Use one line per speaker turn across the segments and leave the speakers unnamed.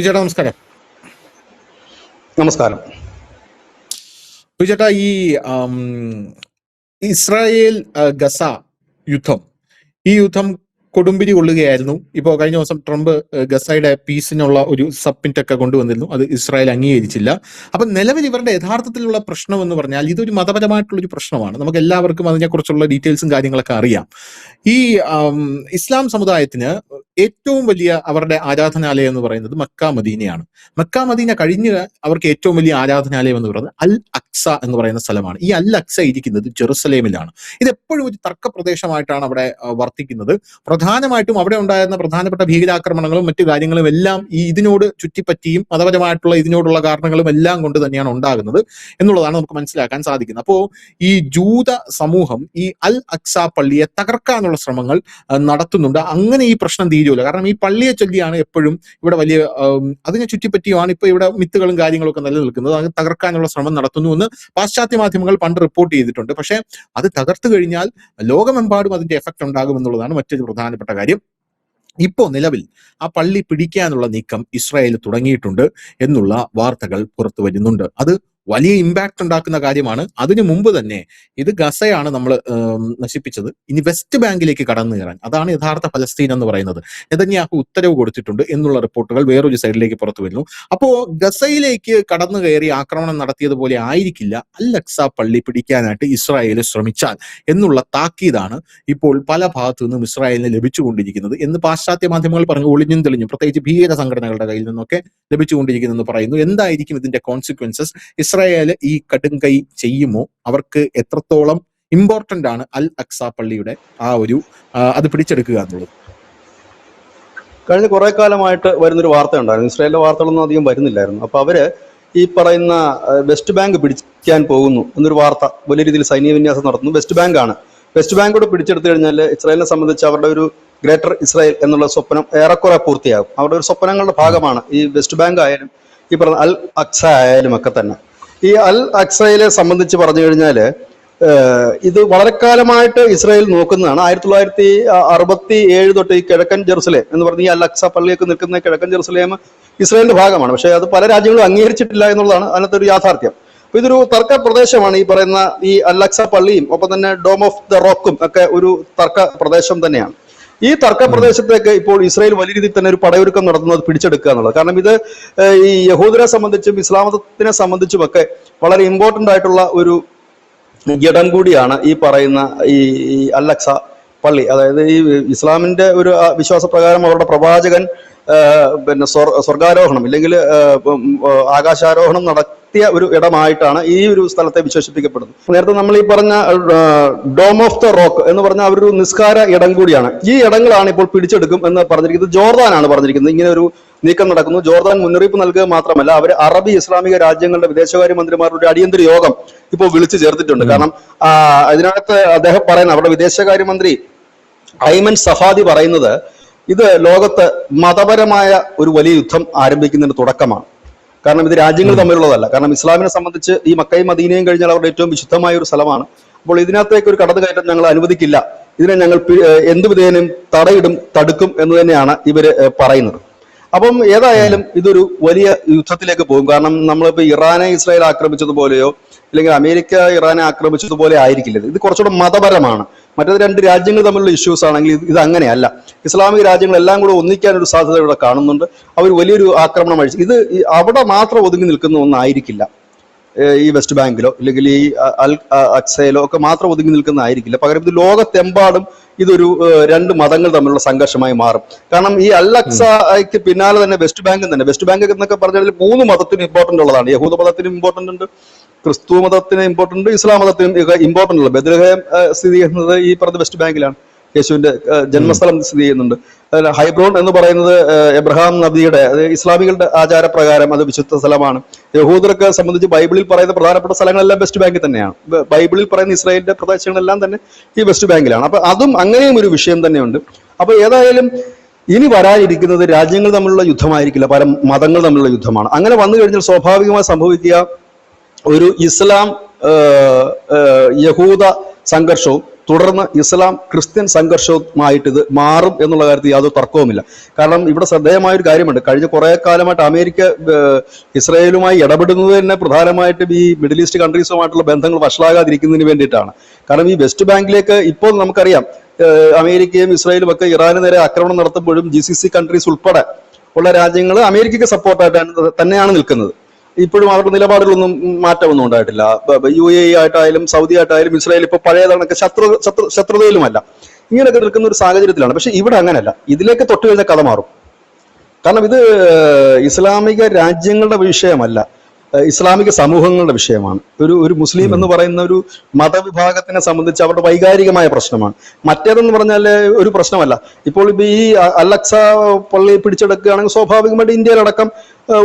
വിജയേട്ടാ നമസ്കാരം.
നമസ്കാരം.
വിജയേട്ടാ, ഈ ഇസ്രായേൽ ഗസ യുദ്ധം, ഈ യുദ്ധം കൊടുമ്പിരി കൊള്ളുകയായിരുന്നു. ഇപ്പോൾ കഴിഞ്ഞ ദിവസം ട്രംപ് ഗസയുടെ പീസിനുള്ള ഒരു സബ്മിറ്റ് ഒക്കെ കൊണ്ടുവന്നിരുന്നു. അത് ഇസ്രായേൽ അംഗീകരിച്ചില്ല. അപ്പം നിലവിൽ ഇവരുടെ യഥാർത്ഥത്തിലുള്ള പ്രശ്നം എന്ന് പറഞ്ഞാൽ ഇതൊരു മതപരമായിട്ടുള്ളൊരു പ്രശ്നമാണ്. നമുക്ക് എല്ലാവർക്കും അതിനെക്കുറിച്ചുള്ള ഡീറ്റെയിൽസും കാര്യങ്ങളൊക്കെ അറിയാം. ഈ ഇസ്ലാം സമുദായത്തിന് ഏറ്റവും വലിയ അവരുടെ ആരാധനാലയം എന്ന് പറയുന്നത് മക്ക മദീനയാണ്. മക്ക മദീന കഴിഞ്ഞ് അവർക്ക് ഏറ്റവും വലിയ ആരാധനാലയം എന്ന് പറയുന്നത് അൽ അക്സ എന്ന് പറയുന്ന സ്ഥലമാണ്. ഈ അൽ അക്സ ഇരിക്കുന്നത് ജെറുസലേമിലാണ്. ഇത് എപ്പോഴും ഒരു തർക്ക പ്രദേശമായിട്ടാണ് അവിടെ വർത്തിക്കുന്നത്. പ്രധാനമായിട്ടും അവിടെ ഉണ്ടായിരുന്ന പ്രധാനപ്പെട്ട ഭീകരാക്രമണങ്ങളും മറ്റു കാര്യങ്ങളും എല്ലാം ഈ ഇതിനോട് ചുറ്റിപ്പറ്റിയും മതപരമായിട്ടുള്ള ഇതിനോടുള്ള കാരണങ്ങളും എല്ലാം കൊണ്ട് തന്നെയാണ് ഉണ്ടാകുന്നത് എന്നുള്ളതാണ് നമുക്ക് മനസ്സിലാക്കാൻ സാധിക്കുന്നത്. അപ്പോൾ ഈ ജൂത സമൂഹം ഈ അൽ അക്സ പള്ളിയെ തകർക്കാനുള്ള ശ്രമങ്ങൾ നടത്തുന്നുണ്ട്. അങ്ങനെ ഈ പ്രശ്നം തീരുമല്ലോ. കാരണം ഈ പള്ളിയെ ചൊല്ലിയാണ് എപ്പോഴും ഇവിടെ വലിയ അതിനെ ചുറ്റിപ്പറ്റിയുമാണ് ഇപ്പൊ ഇവിടെ മിത്തുകളും കാര്യങ്ങളും ഒക്കെ നിലനിൽക്കുന്നത്. അത് തകർക്കാനുള്ള ശ്രമം നടത്തുന്നു എന്ന് പാശ്ചാത്യ മാധ്യമങ്ങൾ പണ്ട് റിപ്പോർട്ട് ചെയ്തിട്ടുണ്ട്. പക്ഷെ അത് തകർത്തു കഴിഞ്ഞാൽ ലോകമെമ്പാടും അതിന്റെ എഫക്ട് ഉണ്ടാകുമെന്നുള്ളതാണ് മറ്റൊരു പ്രധാനപ്പെട്ട കാര്യം. ഇപ്പോ നിലവിൽ ആ പള്ളി പിടിക്കാനുള്ള നീക്കം ഇസ്രായേൽ തുടങ്ങിയിട്ടുണ്ട് എന്നുള്ള വാർത്തകൾ പുറത്തു വരുന്നുണ്ട്. അത് വലിയ ഇമ്പാക്ട് ഉണ്ടാക്കുന്ന കാര്യമാണ്. അതിനു മുമ്പ് തന്നെ ഇത് ഗസയാണ് നമ്മൾ നശിപ്പിച്ചത്. ഇനി വെസ്റ്റ് ബാങ്കിലേക്ക് കടന്നു കയറാൻ, അതാണ് യഥാർത്ഥ ഫലസ്തീൻ എന്ന് പറയുന്നത്. നെതന്യാഹു ഉത്തരവ് കൊടുത്തിട്ടുണ്ട് എന്നുള്ള റിപ്പോർട്ടുകൾ വേറൊരു സൈഡിലേക്ക് പുറത്തു വരുന്നു. അപ്പോ ഗസയിലേക്ക് കടന്നു കയറി ആക്രമണം നടത്തിയതുപോലെ ആയിരിക്കില്ല അൽ അക്സ പള്ളി പിടിക്കാനായിട്ട് ഇസ്രായേൽ ശ്രമിച്ചാൽ എന്നുള്ള താക്കീതാണ് ഇപ്പോൾ പല ഭാഗത്തു നിന്നും ഇസ്രായേലിന് ലഭിച്ചുകൊണ്ടിരിക്കുന്നത് എന്ന് പാശ്ചാത്യ മാധ്യമങ്ങൾ പറഞ്ഞു. ഒളിഞ്ഞും തെളിഞ്ഞും പ്രത്യേകിച്ച് ഭീകര സംഘടനകളുടെ കയ്യിൽ നിന്നൊക്കെ ലഭിച്ചുകൊണ്ടിരിക്കുന്നെന്ന് പറയുന്നു. എന്തായിരിക്കും ഇതിന്റെ കോൺസിക്വൻസസ്? ഇസ്രായേൽ ഈ കടുംകൈ ചെയ്യുമോ? അവർക്ക് എത്രത്തോളം ഇമ്പോർട്ടന്റ് ആണ് അൽ അക്സ പള്ളിയുടെ ആ ഒരു അത് പിടിച്ചെടുക്കുക എന്നുള്ളത്?
കഴിഞ്ഞ കുറെ കാലമായിട്ട് വരുന്നൊരു വാർത്ത ഉണ്ടായിരുന്നു. ഇസ്രായേലിന്റെ വാർത്തകളൊന്നും അധികം വരുന്നില്ലായിരുന്നു. അപ്പൊ അവര് ഈ പറയുന്ന വെസ്റ്റ് ബാങ്ക് പിടിക്കാൻ പോകുന്നു എന്നൊരു വാർത്ത, വലിയ രീതിയിൽ സൈനിക വിന്യാസം നടത്തുന്നു. വെസ്റ്റ് ബാങ്കാണ്. വെസ്റ്റ് ബാങ്ക് കൂടെ പിടിച്ചെടുത്തു കഴിഞ്ഞാൽ ഇസ്രായേലിനെ സംബന്ധിച്ച് അവരുടെ ഒരു ഗ്രേറ്റർ ഇസ്രായേൽ എന്നുള്ള സ്വപ്നം ഏറെക്കുറെ പൂർത്തിയാകും. അവരുടെ ഒരു സ്വപ്നങ്ങളുടെ ഭാഗമാണ് ഈ വെസ്റ്റ് ബാങ്ക് ആയാലും ഈ പറഞ്ഞ അൽ അക്സ ആയാലും ഒക്കെ തന്നെ. ഈ അൽ അക്സയെ സംബന്ധിച്ച് പറഞ്ഞു കഴിഞ്ഞാൽ ഇത് വളരെ കാലമായിട്ട് ഇസ്രായേൽ നോക്കുന്നതാണ്. 1967 തൊട്ട് ഈ കിഴക്കൻ ജെറുസലേം എന്ന് പറഞ്ഞ ഈ അൽ അക്സ പള്ളിയൊക്കെ നിൽക്കുന്ന കിഴക്കൻ ജെറുസലേം ഇസ്രായേലിന്റെ ഭാഗമാണ്. പക്ഷേ അത് പല രാജ്യങ്ങളും അംഗീകരിച്ചിട്ടില്ല എന്നുള്ളതാണ് അതിനകത്ത് ഒരു യാഥാർത്ഥ്യം. അപ്പൊ ഇതൊരു തർക്ക പ്രദേശമാണ്. ഈ പറയുന്ന ഈ അൽ അക്സ പള്ളിയും ഒപ്പം തന്നെ ഡോം ഓഫ് ദ റോക്കും ഒക്കെ ഒരു തർക്ക പ്രദേശം തന്നെയാണ്. ഈ തർക്ക പ്രദേശത്തേക്ക് ഇപ്പോൾ ഇസ്രായേൽ വലിയ രീതിയിൽ തന്നെ ഒരു പടയൊരുക്കം നടത്തുന്നത് പിടിച്ചെടുക്കുക എന്നുള്ളത്. കാരണം ഇത് ഈ യഹൂദരെ സംബന്ധിച്ചും ഇസ്ലാം മതത്തിനെ സംബന്ധിച്ചും ഒക്കെ വളരെ ഇമ്പോർട്ടന്റ് ആയിട്ടുള്ള ഒരു ഇടം കൂടിയാണ് ഈ പറയുന്ന ഈ അൽ അക്സ പള്ളി. അതായത് ഈ ഇസ്ലാമിന്റെ ഒരു വിശ്വാസപ്രകാരം അവരുടെ പ്രവാചകൻ പിന്നെ സ്വർഗാരോഹണം ഇല്ലെങ്കിൽ ആകാശാരോഹണം നടത്തിയ ഒരു ഇടമായിട്ടാണ് ഈ ഒരു സ്ഥലത്തെ വിശേഷിപ്പിക്കപ്പെടുന്നത്. നേരത്തെ നമ്മൾ ഈ പറഞ്ഞ ഡോം ഓഫ് ദ റോക്ക് എന്ന് പറഞ്ഞ അവരൊരു നിസ്കാര ഇടം കൂടിയാണ്. ഈ ഇടങ്ങളാണ് ഇപ്പോൾ പിടിച്ചെടുക്കും എന്ന് പറഞ്ഞിരിക്കുന്നത്. ജോർദാനാണ് പറഞ്ഞിരിക്കുന്നത് ഇങ്ങനെ ഒരു നീക്കം നടക്കുന്നു. ജോർദാൻ മുന്നറിയിപ്പ് നൽകുക മാത്രമല്ല, അവർ അറബി ഇസ്ലാമിക രാജ്യങ്ങളുടെ വിദേശകാര്യ മന്ത്രിമാരുടെ അടിയന്തര യോഗം ഇപ്പോൾ വിളിച്ചു ചേർത്തിട്ടുണ്ട്. കാരണം അതിനകത്ത് അദ്ദേഹം പറയുന്നത്, അവരുടെ വിദേശകാര്യമന്ത്രി ഐമൻ സഫാദി പറയുന്നത്, ഇത് ലോകത്ത് മതപരമായ ഒരു വലിയ യുദ്ധം ആരംഭിക്കുന്നതിന് തുടക്കമാണ്. കാരണം ഇത് രാജ്യങ്ങൾ തമ്മിലുള്ളതല്ല. കാരണം ഇസ്ലാമിനെ സംബന്ധിച്ച് ഈ മക്കയും മദീനയും കഴിഞ്ഞാൽ അവരുടെ ഏറ്റവും വിശുദ്ധമായ ഒരു സ്ഥലമാണ്. അപ്പോൾ ഇതിനകത്തേക്ക് ഒരു കടന്നുകയറ്റം ഞങ്ങൾ അനുവദിക്കില്ല, ഇതിനെ ഞങ്ങൾ എന്തു വിധേനയും തടുക്കും എന്ന് തന്നെയാണ് ഇവര് പറയുന്നത്. അപ്പം ഏതായാലും ഇതൊരു വലിയ യുദ്ധത്തിലേക്ക് പോകും. കാരണം നമ്മളിപ്പോൾ ഇറാനെ ഇസ്രായേൽ ആക്രമിച്ചതുപോലെയോ അല്ലെങ്കിൽ അമേരിക്ക ഇറാനെ ആക്രമിച്ചതുപോലെ ആയിരിക്കില്ല. ഇത് കുറച്ചുകൂടെ മതപരമാണ്. മറ്റേത് രണ്ട് രാജ്യങ്ങൾ തമ്മിലുള്ള ഇഷ്യൂസ് ആണെങ്കിൽ ഇത് അങ്ങനെയല്ല. ഇസ്ലാമിക രാജ്യങ്ങളെല്ലാം കൂടെ ഒന്നിക്കാനൊരു സാധ്യത ഇവിടെ കാണുന്നുണ്ട്. അവർ വലിയൊരു ആക്രമണം അഴിച്ചു. ഇത് അവിടെ മാത്രം ഒതുങ്ങി നിൽക്കുന്ന ഒന്നായിരിക്കില്ല. ഈ വെസ്റ്റ് ബാങ്കിലോ അല്ലെങ്കിൽ ഈ അൽ അക്സയിലോ ഒക്കെ മാത്രം ഒതുങ്ങി നിൽക്കുന്നതായിരിക്കില്ല. പകരം ഇത് ലോകത്തെമ്പാടും ഇതൊരു രണ്ട് മതങ്ങൾ തമ്മിലുള്ള സംഘർഷമായി മാറും. കാരണം ഈ അൽ അക്സയ്ക്ക് പിന്നാലെ തന്നെ വെസ്റ്റ് ബാങ്ക് എന്നൊക്കെ പറഞ്ഞാൽ 3 മതത്തിനും ഇമ്പോർട്ടന്റ് ഉള്ളതാണ്. യഹൂദ മതത്തിനും ഇമ്പോർട്ടന്റ് ഉണ്ട്, ക്രിസ്തു മതത്തിന് ഇമ്പോർട്ടന്റ് ഉണ്ട്, ഇസ്ലാം മതത്തിനും ഇമ്പോർട്ടന്റ് ഉള്ളത്. ബെത്ലഹേം സ്ഥിതി ചെയ്യുന്നത് ഈ പറഞ്ഞ വെസ്റ്റ് ബാങ്കിലാണ്. യേശുവിന്റെ ജന്മസ്ഥലം സ്ഥിതി ചെയ്യുന്നുണ്ട്. ഹൈബ്രോൺ എന്ന് പറയുന്നത് എബ്രഹാം നബിയുടെ, അത് ഇസ്ലാമികളുടെ ആചാരപ്രകാരം അത് വിശുദ്ധ സ്ഥലമാണ്. യഹൂദർക്ക് സംബന്ധിച്ച് ബൈബിളിൽ പറയുന്ന പ്രധാനപ്പെട്ട സ്ഥലങ്ങളെല്ലാം വെസ്റ്റ് ബാങ്കിൽ തന്നെയാണ്. ബൈബിളിൽ പറയുന്ന ഇസ്രായേലിന്റെ പ്രദേശങ്ങളെല്ലാം തന്നെ ഈ വെസ്റ്റ് ബാങ്കിലാണ്. അപ്പൊ അതും അങ്ങനെയും ഒരു വിഷയം തന്നെയുണ്ട്. അപ്പൊ ഏതായാലും ഇനി വരാനിരിക്കുന്നത് രാജ്യങ്ങൾ തമ്മിലുള്ള യുദ്ധമായിരിക്കില്ല, പല മതങ്ങൾ തമ്മിലുള്ള യുദ്ധമാണ്. അങ്ങനെ വന്നു കഴിഞ്ഞാൽ സ്വാഭാവികമായി സംഭവിക്കുക ഒരു ഇസ്ലാം യഹൂദ സംഘർഷവും തുടർന്ന് ഇസ്ലാം ക്രിസ്ത്യൻ സംഘർഷവുമായിട്ട് ഇത് മാറും എന്നുള്ള കാര്യത്തിൽ യാതൊരു തർക്കവുമില്ല. കാരണം ഇവിടെ ശ്രദ്ധേയമായ ഒരു കാര്യമുണ്ട്. കഴിഞ്ഞ കുറെ കാലമായിട്ട് അമേരിക്ക ഇസ്രായേലുമായി ഇടപെടുന്നത് തന്നെ പ്രധാനമായിട്ടും ഈ മിഡിൽ ഈസ്റ്റ് കൺട്രീസുമായിട്ടുള്ള ബന്ധങ്ങൾ വഷളാകാതിരിക്കുന്നതിന് വേണ്ടിയിട്ടാണ്. കാരണം ഈ വെസ്റ്റ് ബാങ്കിലേക്ക് ഇപ്പോൾ നമുക്കറിയാം അമേരിക്കയും ഇസ്രായേലും ഒക്കെ ഇറാന് നേരെ ആക്രമണം നടത്തുമ്പോഴും GCC കൺട്രീസ് ഉൾപ്പെടെ ഉള്ള രാജ്യങ്ങൾ അമേരിക്കയ്ക്ക് സപ്പോർട്ടായിട്ട് തന്നെയാണ് നിൽക്കുന്നത്. ഇപ്പോഴും അവരുടെ നിലപാടുകളൊന്നും മാറ്റമൊന്നും ഉണ്ടായിട്ടില്ല. UAE ആയിട്ടായാലും സൗദി ആയിട്ടായാലും ഇസ്രായേൽ ഇപ്പോൾ പഴയതൊക്കെ ശത്രുതയിലുമല്ല. ഇങ്ങനെയൊക്കെ നിൽക്കുന്ന ഒരു സാഹചര്യത്തിലാണ്. പക്ഷെ ഇവിടെ അങ്ങനെയല്ല. ഇതിലേക്ക് തൊട്ട് കഴിഞ്ഞാൽ കഥ മാറും. കാരണം ഇത് ഇസ്ലാമിക രാജ്യങ്ങളുടെ വിഷയമല്ല, ഇസ്ലാമിക സമൂഹങ്ങളുടെ വിഷയമാണ്. ഒരു മുസ്ലിം എന്ന് പറയുന്ന ഒരു മതവിഭാഗത്തിനെ സംബന്ധിച്ച് അവരുടെ വൈകാരികമായ പ്രശ്നമാണ്. മറ്റേതെന്ന് പറഞ്ഞാൽ ഒരു പ്രശ്നമല്ല. ഇപ്പോൾ ഇപ്പൊ ഈ അൽ-അഖ്സ പള്ളി പിടിച്ചെടുക്കുകയാണെങ്കിൽ സ്വാഭാവികമായിട്ട് ഇന്ത്യയിലടക്കം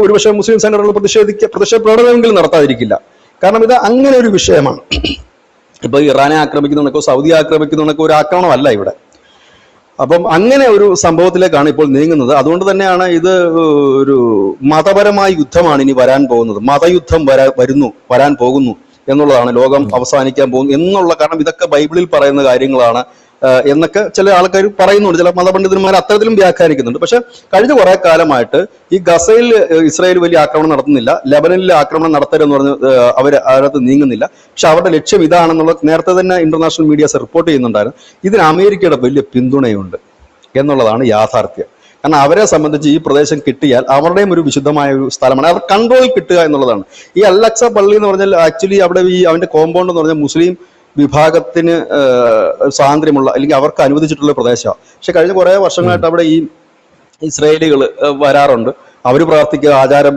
ഒരുപക്ഷെ മുസ്ലിം സംഘടനകൾ പ്രതിഷേധ പ്രകടനമെങ്കിലും നടത്താതിരിക്കില്ല. കാരണം ഇത് അങ്ങനെ ഒരു വിഷയമാണ്. ഇപ്പൊ ഇറാനെ ആക്രമിക്കുന്നതൊക്കെ സൗദി ആക്രമിക്കുന്നതൊക്കെ ഒരു ആക്രമണമല്ല ഇവിടെ. അപ്പം അങ്ങനെ ഒരു സംഭവത്തിലേക്കാണ് ഇപ്പോൾ നീങ്ങുന്നത്. അതുകൊണ്ട് തന്നെയാണ് ഇത് ഒരു മതപരമായ യുദ്ധമാണ് ഇനി വരാൻ പോകുന്നത്. മതയുദ്ധം വരാൻ പോകുന്നു എന്നുള്ളതാണ്. ലോകം അവസാനിക്കാൻ പോകുന്നു എന്നുള്ള, കാരണം ഇതൊക്കെ ബൈബിളിൽ പറയുന്ന കാര്യങ്ങളാണ് എന്നൊക്കെ ചില ആൾക്കാർ പറയുന്നുണ്ട്. ചില മതപണ്ഡിതന്മാർ അത്തരത്തിലും വ്യാഖ്യാനിക്കുന്നുണ്ട്. പക്ഷെ കഴിഞ്ഞ കുറെ കാലമായിട്ട് ഈ ഗസയിൽ ഇസ്രായേൽ വലിയ ആക്രമണം നടത്തുന്നില്ല, ലെബനനിൽ ആക്രമണം നടത്തരുതെന്ന് പറഞ്ഞ് അവർ അതിനകത്ത് നീങ്ങുന്നില്ല. പക്ഷെ അവരുടെ ലക്ഷ്യം ഇതാണെന്നുള്ളത് നേരത്തെ തന്നെ ഇന്റർനാഷണൽ മീഡിയാസ് റിപ്പോർട്ട് ചെയ്യുന്നുണ്ടായിരുന്നു. ഇതിന് അമേരിക്കയുടെ വലിയ പിന്തുണയുണ്ട് എന്നുള്ളതാണ് യാഥാർത്ഥ്യം. കാരണം അവരെ സംബന്ധിച്ച് ഈ പ്രദേശം കിട്ടിയാൽ അവരുടെയും ഒരു വിശുദ്ധമായ ഒരു സ്ഥലമാണ്, അവർ കൺട്രോളിൽ കിട്ടുക എന്നുള്ളതാണ്. ഈ അൽ-അഖ്സ പള്ളി എന്ന് പറഞ്ഞാൽ ആക്ച്വലി അവിടെ ഈ അവന്റെ കോമ്പൗണ്ട് എന്ന് പറഞ്ഞാൽ മുസ്ലിം വിഭാഗത്തിന് സ്വാതന്ത്ര്യമുള്ള അല്ലെങ്കിൽ അവർക്ക് അനുവദിച്ചിട്ടുള്ള പ്രദേശമാണ്. പക്ഷെ കഴിഞ്ഞ കുറെ വർഷങ്ങളായിട്ട് അവിടെ ഈ ഇസ്രായേലികൾ വരാറുണ്ട്. അവർ പ്രാർത്ഥിക്കുക, ആചാരം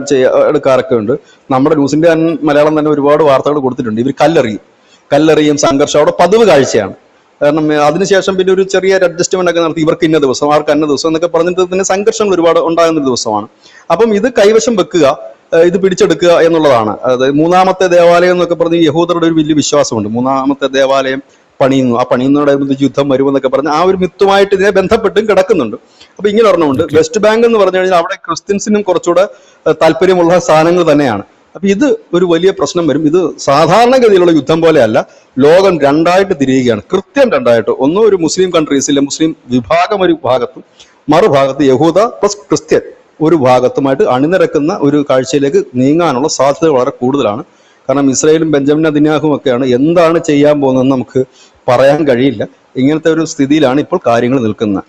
എടുക്കാറൊക്കെ ഉണ്ട്. നമ്മുടെ ന്യൂസ് ഇന്ത്യ മലയാളം തന്നെ ഒരുപാട് വാർത്തകൾ കൊടുത്തിട്ടുണ്ട്. ഇവർ കല്ലെറിയും സംഘർഷം അവിടെ പതിവ് കാഴ്ചയാണ്. കാരണം അതിനുശേഷം പിന്നെ ഒരു ചെറിയ അഡ്ജസ്റ്റ്മെന്റ് ഒക്കെ നടത്തി, ഇവർക്ക് ഇന്ന ദിവസം അവർക്ക് അന്ന ദിവസം എന്നൊക്കെ പറഞ്ഞിട്ട് തന്നെ സംഘർഷങ്ങൾ ഒരുപാട് ഉണ്ടാകുന്ന ഒരു ദിവസമാണ്. അപ്പം ഇത് കൈവശം വെക്കുക, ഇത് പിടിച്ചെടുക്കുക എന്നുള്ളതാണ്. അതായത് മൂന്നാമത്തെ ദേവാലയം എന്നൊക്കെ പറഞ്ഞ് യഹൂദരുടെ ഒരു വലിയ വിശ്വാസമുണ്ട്. മൂന്നാമത്തെ ദേവാലയം പണിയുന്നു, ആ പണിയുന്നതോടനുബന്ധിച്ച് യുദ്ധം വരുമെന്നൊക്കെ പറഞ്ഞ് ആ ഒരു മിത്തുമായിട്ട് ഇതിനെ ബന്ധപ്പെട്ടും കിടക്കുന്നുണ്ട്. അപ്പൊ ഇങ്ങനെ ഒരെണ്ണമുണ്ട്. വെസ്റ്റ് ബാങ്ക് എന്ന് പറഞ്ഞു കഴിഞ്ഞാൽ അവിടെ ക്രിസ്ത്യൻസിനും കുറച്ചുകൂടെ താല്പര്യമുള്ള സ്ഥാനങ്ങൾ തന്നെയാണ്. അപ്പൊ ഇത് ഒരു വലിയ പ്രശ്നം വരും. ഇത് സാധാരണഗതിയിലുള്ള യുദ്ധം പോലെയല്ല. ലോകം രണ്ടായിട്ട് തിരിയുകയാണ്, കൃത്യം രണ്ടായിട്ട്. ഒന്ന് ഒരു മുസ്ലിം കൺട്രീസിലെ മുസ്ലിം വിഭാഗം ഒരു ഭാഗത്തും, മറുഭാഗത്ത് യഹൂദ പ്ലസ് ക്രിസ്ത്യൻ ഒരു ഭാഗത്തുമായിട്ട് അണിനിരക്കുന്ന ഒരു കാഴ്ചയിലേക്ക് നീങ്ങാനുള്ള സാധ്യത വളരെ കൂടുതലാണ്. കാരണം ഇസ്രായേലും ബെഞ്ചമിൻ നെതന്യാഹുവും ഒക്കെയാണ്. എന്താണ് ചെയ്യാൻ പോകുന്നതെന്ന് നമുക്ക് പറയാൻ കഴിയില്ല. ഇങ്ങനത്തെ ഒരു സ്ഥിതിയിലാണ് ഇപ്പോൾ കാര്യങ്ങൾ നിൽക്കുന്നത്.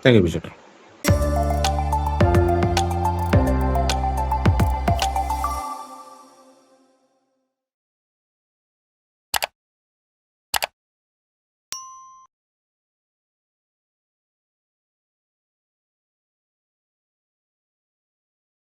Thank you bishop.